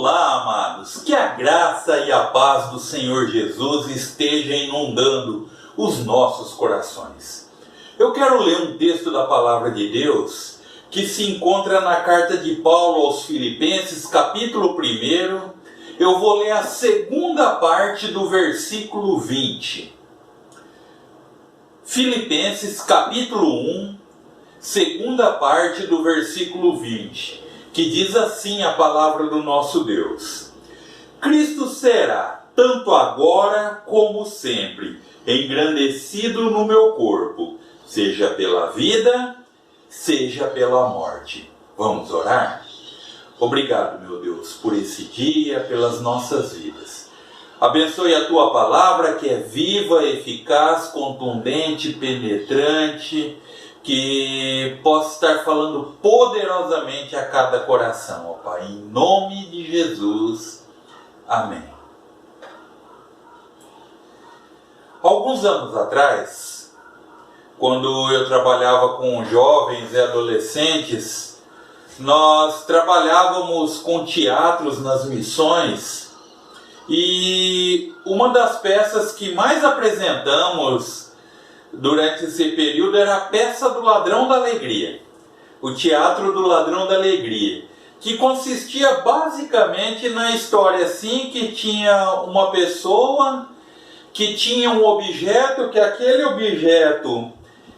Olá, amados, que a graça e a paz do Senhor Jesus esteja inundando os nossos corações. Eu quero ler um texto da Palavra de Deus que se encontra na carta de Paulo aos Filipenses, capítulo 1. Eu vou ler a segunda parte do versículo 20. Filipenses, capítulo 1, segunda parte do versículo 20. Que diz assim a palavra do nosso Deus: Cristo será, tanto agora como sempre, engrandecido no meu corpo, seja pela vida, seja pela morte. Vamos orar? Obrigado, meu Deus, por esse dia, pelas nossas vidas. Abençoe a Tua palavra, que é viva, eficaz, contundente, penetrante, que possa estar falando poderosamente a cada coração, ó Pai, em nome de Jesus. Amém. Alguns anos atrás, quando eu trabalhava com jovens e adolescentes, nós trabalhávamos com teatros nas missões, e uma das peças que mais apresentamos durante esse período era a peça do Ladrão da Alegria, o Teatro do Ladrão da Alegria, que consistia basicamente na história assim, que tinha uma pessoa que tinha um objeto, que aquele objeto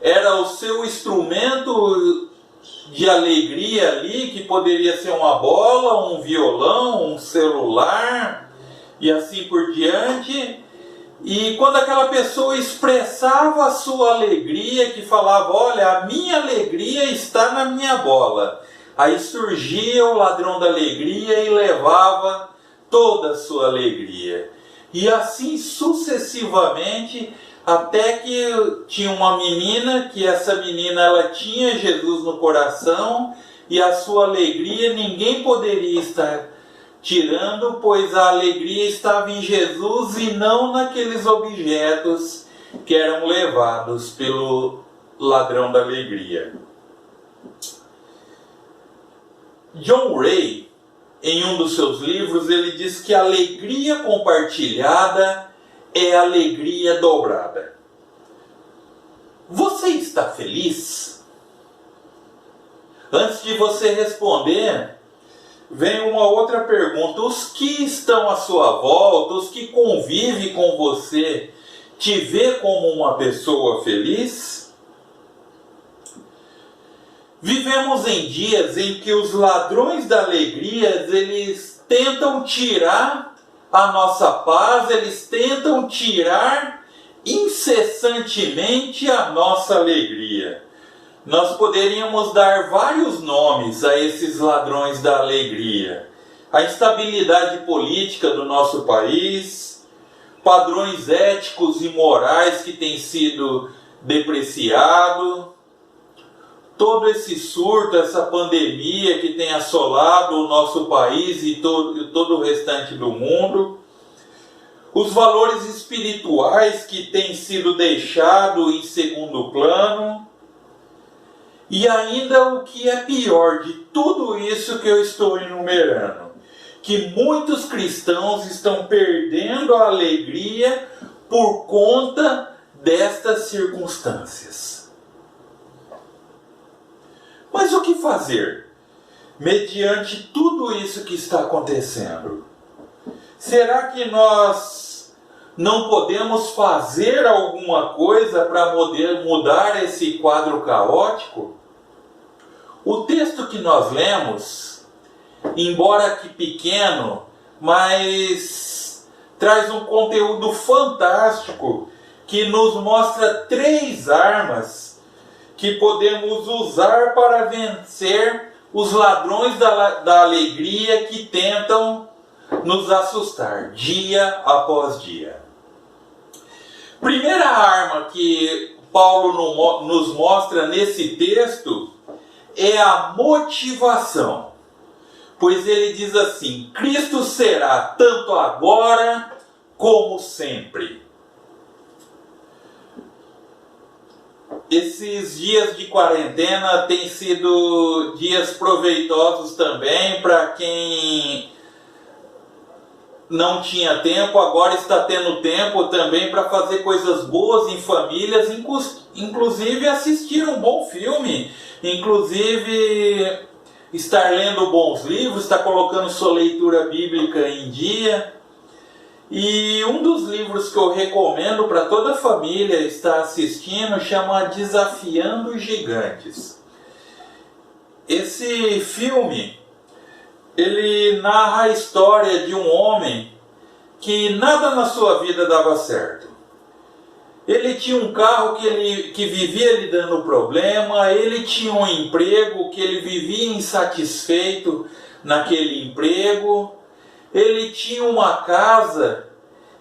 era o seu instrumento de alegria ali, que poderia ser uma bola, um violão, um celular e assim por diante. E quando aquela pessoa expressava a sua alegria, que falava, olha, a minha alegria está na minha bola, aí surgia o ladrão da alegria e levava toda a sua alegria. E assim sucessivamente, até que tinha uma menina, que essa menina ela tinha Jesus no coração, e a sua alegria ninguém poderia estar tirando, pois a alegria estava em Jesus e não naqueles objetos que eram levados pelo ladrão da alegria. John Ray, em um dos seus livros, ele diz que a alegria compartilhada é alegria dobrada. Você está feliz? Antes de você responder, vem uma outra pergunta. Os que estão à sua volta, os que convivem com você, te vê como uma pessoa feliz? Vivemos em dias em que os ladrões da alegria, eles tentam tirar a nossa paz, eles tentam tirar incessantemente a nossa alegria. Nós poderíamos dar vários nomes a esses ladrões da alegria. A instabilidade política do nosso país, padrões éticos e morais que têm sido depreciados, todo esse surto, essa pandemia que tem assolado o nosso país e todo o restante do mundo, os valores espirituais que têm sido deixados em segundo plano, e ainda o que é pior de tudo isso que eu estou enumerando, que muitos cristãos estão perdendo a alegria por conta destas circunstâncias. Mas o que fazer mediante tudo isso que está acontecendo? Será que nós não podemos fazer alguma coisa para poder mudar esse quadro caótico? O texto que nós lemos, embora que pequeno, mas traz um conteúdo fantástico que nos mostra 3 armas que podemos usar para vencer os ladrões da alegria que tentam nos assustar dia após dia. Primeira arma que Paulo nos mostra nesse texto é a motivação, pois ele diz assim: Cristo será tanto agora como sempre. Esses dias de quarentena têm sido dias proveitosos também para quem não tinha tempo, agora está tendo tempo também para fazer coisas boas em famílias, inclusive assistir um bom filme, inclusive estar lendo bons livros, estar colocando sua leitura bíblica em dia. E um dos livros que eu recomendo para toda a família estar assistindo chama Desafiando Gigantes. Esse filme, ele narra a história de um homem que nada na sua vida dava certo. Ele tinha um carro que vivia lhe dando problema, ele tinha um emprego que ele vivia insatisfeito naquele emprego, ele tinha uma casa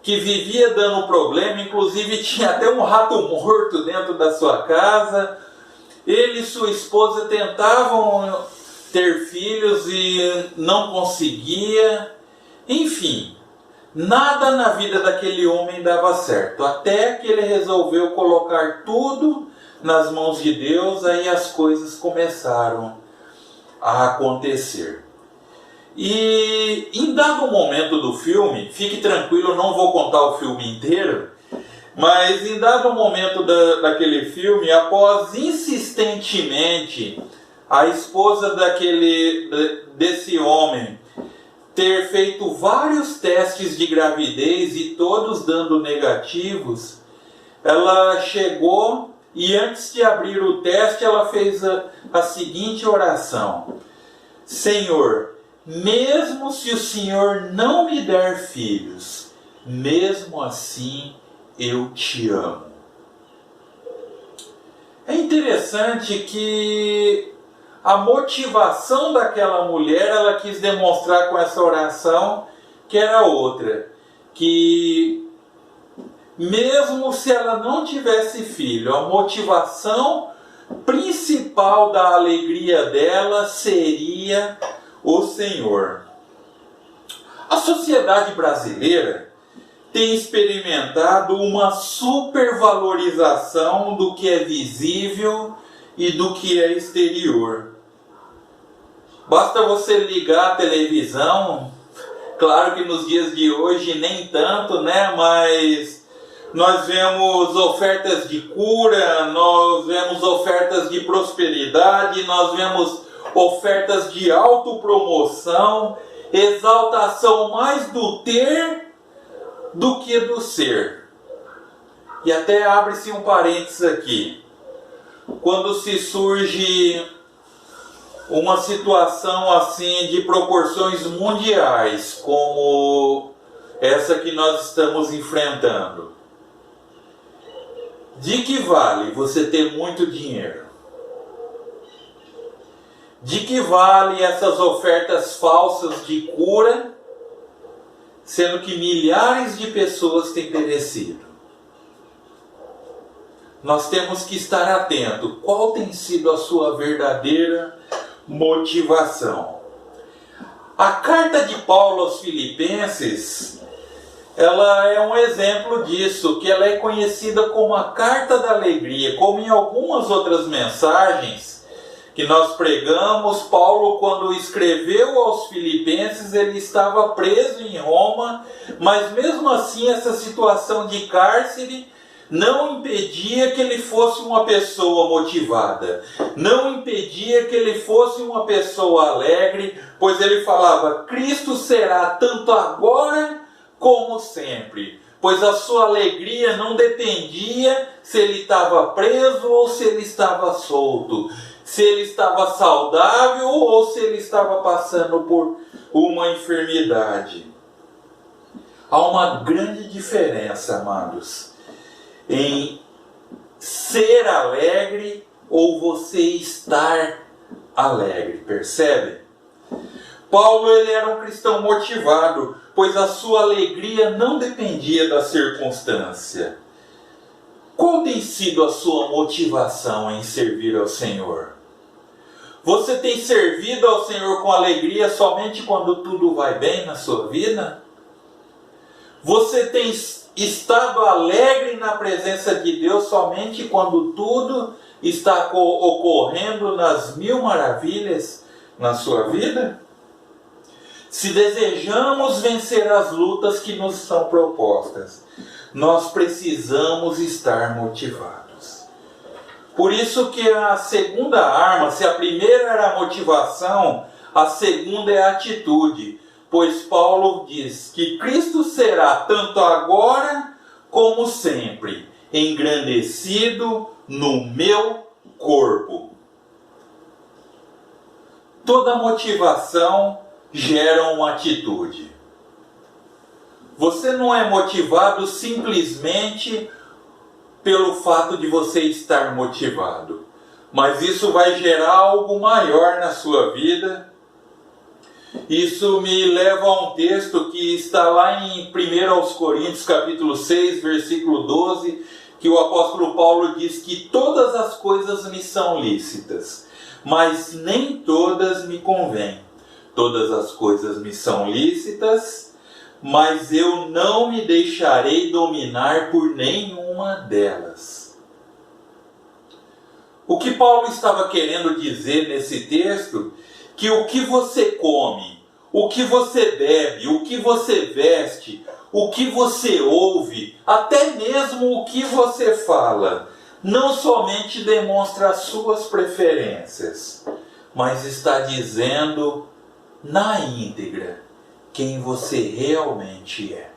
que vivia dando problema, inclusive tinha até um rato morto dentro da sua casa. Ele e sua esposa tentavam ter filhos e não conseguia. Enfim, nada na vida daquele homem dava certo, até que ele resolveu colocar tudo nas mãos de Deus. Aí as coisas começaram a acontecer. E em dado momento do filme, fique tranquilo, eu não vou contar o filme inteiro, mas em dado momento daquele filme, após insistentemente a esposa desse homem ter feito vários testes de gravidez e todos dando negativos, ela chegou e antes de abrir o teste, ela fez a seguinte oração: Senhor, mesmo se o Senhor não me der filhos, mesmo assim eu te amo. É interessante que a motivação daquela mulher, ela quis demonstrar com essa oração que era outra, que mesmo se ela não tivesse filho, a motivação principal da alegria dela seria o Senhor. A sociedade brasileira tem experimentado uma supervalorização do que é visível e do que é exterior. Basta você ligar a televisão, claro que nos dias de hoje nem tanto, né? Mas nós vemos ofertas de cura, nós vemos ofertas de prosperidade, nós vemos ofertas de autopromoção, exaltação mais do ter do que do ser. E até abre-se um parênteses aqui. Quando se surge uma situação assim de proporções mundiais, como essa que nós estamos enfrentando, de que vale você ter muito dinheiro? De que vale essas ofertas falsas de cura, sendo que milhares de pessoas têm perecido? Nós temos que estar atento. Qual tem sido a sua verdadeira motivação? A carta de Paulo aos Filipenses, ela é um exemplo disso, que ela é conhecida como a carta da alegria, como em algumas outras mensagens que nós pregamos. Paulo, quando escreveu aos Filipenses, ele estava preso em Roma, mas mesmo assim essa situação de cárcere não impedia que ele fosse uma pessoa motivada, não impedia que ele fosse uma pessoa alegre, pois ele falava: Cristo será tanto agora como sempre, pois a sua alegria não dependia se ele estava preso ou se ele estava solto, se ele estava saudável ou se ele estava passando por uma enfermidade. Há uma grande diferença, amados, em ser alegre ou você estar alegre, percebe? Paulo, ele era um cristão motivado, pois a sua alegria não dependia da circunstância. Qual tem sido a sua motivação em servir ao Senhor? Você tem servido ao Senhor com alegria somente quando tudo vai bem na sua vida? Você tem estado alegre na presença de Deus somente quando tudo está ocorrendo nas mil maravilhas na sua vida? se desejamos vencer as lutas que nos são propostas, nós precisamos estar motivados. Por isso que a segunda arma, se a primeira era a motivação, a segunda é a atitude. Pois Paulo diz que Cristo será tanto agora como sempre engrandecido no meu corpo. Toda motivação gera uma atitude. Você não é motivado simplesmente pelo fato de você estar motivado, mas isso vai gerar algo maior na sua vida. Isso me leva a um texto que está lá em 1 Coríntios capítulo 6, versículo 12, que o apóstolo Paulo diz que todas as coisas me são lícitas, mas nem todas me convêm. Todas as coisas me são lícitas, mas eu não me deixarei dominar por nenhuma delas. O que Paulo estava querendo dizer nesse texto, que o que você come, o que você bebe, o que você veste, o que você ouve, até mesmo o que você fala, não somente demonstra as suas preferências, mas está dizendo na íntegra quem você realmente é.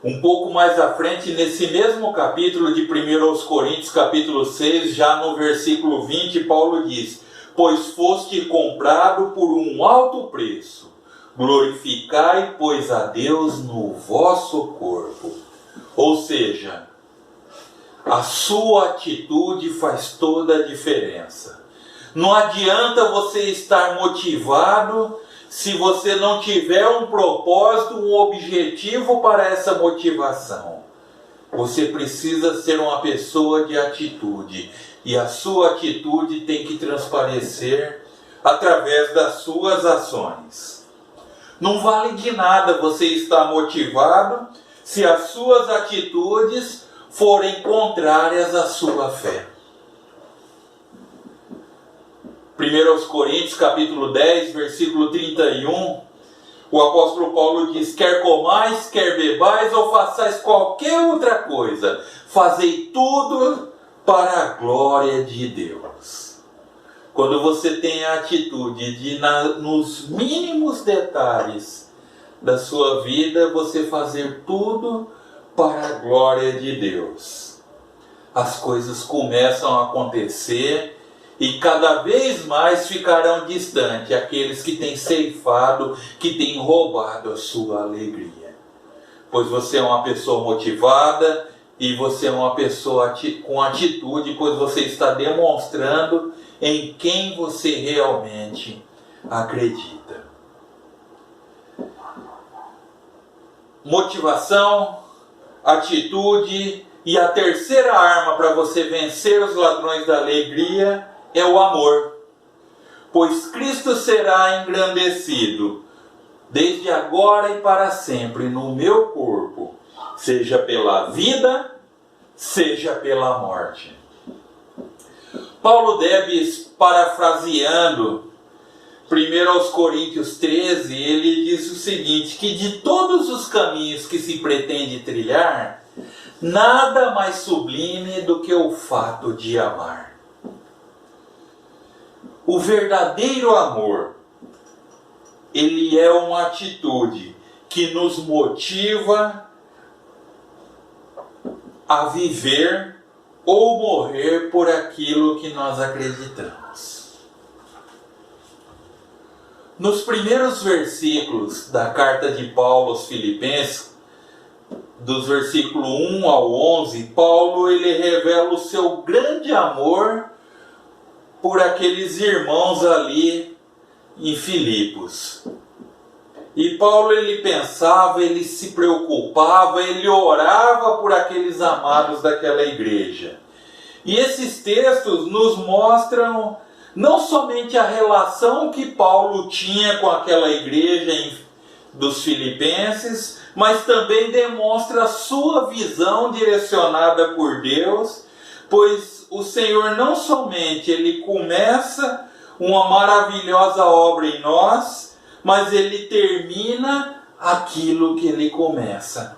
Um pouco mais à frente, nesse mesmo capítulo de 1 Coríntios, capítulo 6, já no versículo 20, Paulo diz: pois foste comprado por um alto preço, glorificai, pois, a Deus no vosso corpo. Ou seja, a sua atitude faz toda a diferença. Não adianta você estar motivado se você não tiver um propósito, um objetivo para essa motivação. Você precisa ser uma pessoa de atitude. E a sua atitude tem que transparecer através das suas ações. Não vale de nada você estar motivado se as suas atitudes forem contrárias à sua fé. 1 Coríntios capítulo 10, versículo 31, o apóstolo Paulo diz: quer comais, quer bebais ou façais qualquer outra coisa, fazei tudo para a glória de Deus. Quando você tem a atitude de, nos mínimos detalhes da sua vida, você fazer tudo para a glória de Deus, as coisas começam a acontecer e cada vez mais ficarão distantes aqueles que têm ceifado, que têm roubado a sua alegria. Pois você é uma pessoa motivada e você é uma pessoa com atitude, pois você está demonstrando em quem você realmente acredita. Motivação, atitude e a terceira arma para você vencer os ladrões da alegria é o amor. Pois Cristo será engrandecido desde agora e para sempre no meu corpo, seja pela vida, seja pela morte. Paulo Debes, parafraseando 1 Coríntios 13, ele diz o seguinte, que de todos os caminhos que se pretende trilhar, nada mais sublime do que o fato de amar. O verdadeiro amor, ele é uma atitude que nos motiva a viver ou morrer por aquilo que nós acreditamos. Nos primeiros versículos da carta de Paulo aos Filipenses, dos versículos 1 ao 11, Paulo ele revela o seu grande amor por aqueles irmãos ali em Filipos. E Paulo ele pensava, ele se preocupava, ele orava por aqueles amados daquela igreja. E esses textos nos mostram não somente a relação que Paulo tinha com aquela igreja dos Filipenses, mas também demonstra a sua visão direcionada por Deus, pois o Senhor não somente ele começa uma maravilhosa obra em nós, mas Ele termina aquilo que Ele começa.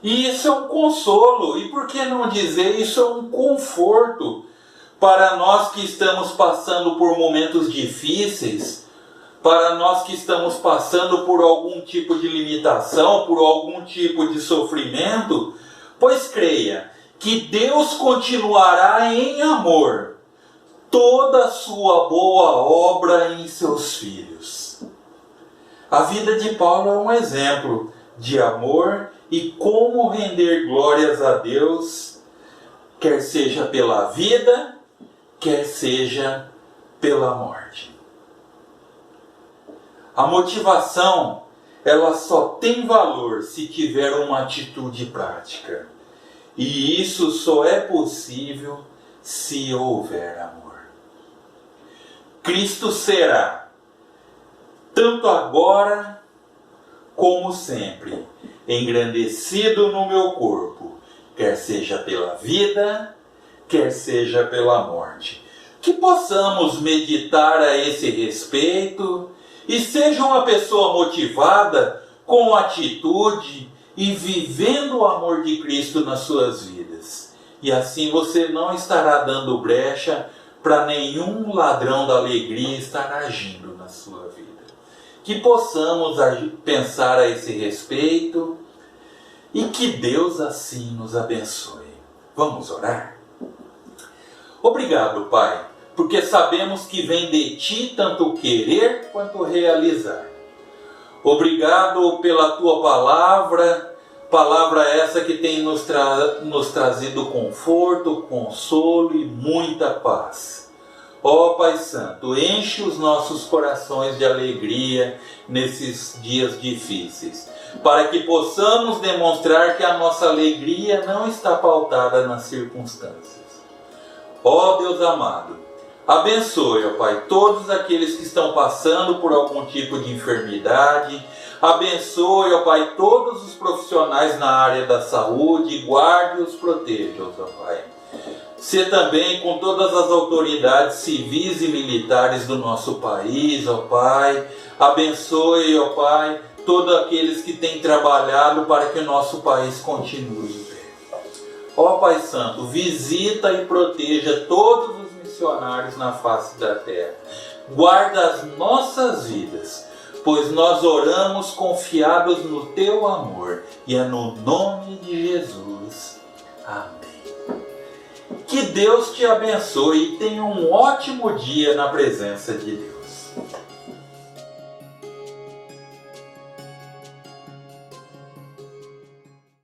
E isso é um consolo, e por que não dizer, isso é um conforto para nós que estamos passando por momentos difíceis, para nós que estamos passando por algum tipo de limitação, por algum tipo de sofrimento, pois creia que Deus continuará em amor toda a sua boa obra em seus filhos. A vida de Paulo é um exemplo de amor e como render glórias a Deus, quer seja pela vida, quer seja pela morte. A motivação, ela só tem valor se tiver uma atitude prática. E isso só é possível se houver amor. Cristo será, tanto agora como sempre, engrandecido no meu corpo, quer seja pela vida, quer seja pela morte. Que possamos meditar a esse respeito e seja uma pessoa motivada com atitude e vivendo o amor de Cristo nas suas vidas. E assim você não estará dando brecha para nenhum ladrão da alegria estar agindo na sua vida. Que possamos pensar a esse respeito e que Deus assim nos abençoe. Vamos orar? Obrigado, Pai, porque sabemos que vem de Ti tanto querer quanto realizar. Obrigado pela Tua palavra essa que tem nos trazido conforto, consolo e muita paz. Ó Pai Santo, enche os nossos corações de alegria nesses dias difíceis, para que possamos demonstrar que a nossa alegria não está pautada nas circunstâncias. Ó Deus amado, abençoe, ó Pai, todos aqueles que estão passando por algum tipo de enfermidade. Abençoe, ó Pai, todos os profissionais na área da saúde, guarde e os proteja, ó Pai. Se também com todas as autoridades civis e militares do nosso país, ó Pai. Abençoe, ó Pai, todos aqueles que têm trabalhado para que o nosso país continue em pé. Ó Pai Santo, visita e proteja todos os missionários na face da terra. Guarda as nossas vidas, pois nós oramos confiados no Teu amor, e é no nome de Jesus. Amém. Que Deus te abençoe e tenha um ótimo dia na presença de Deus.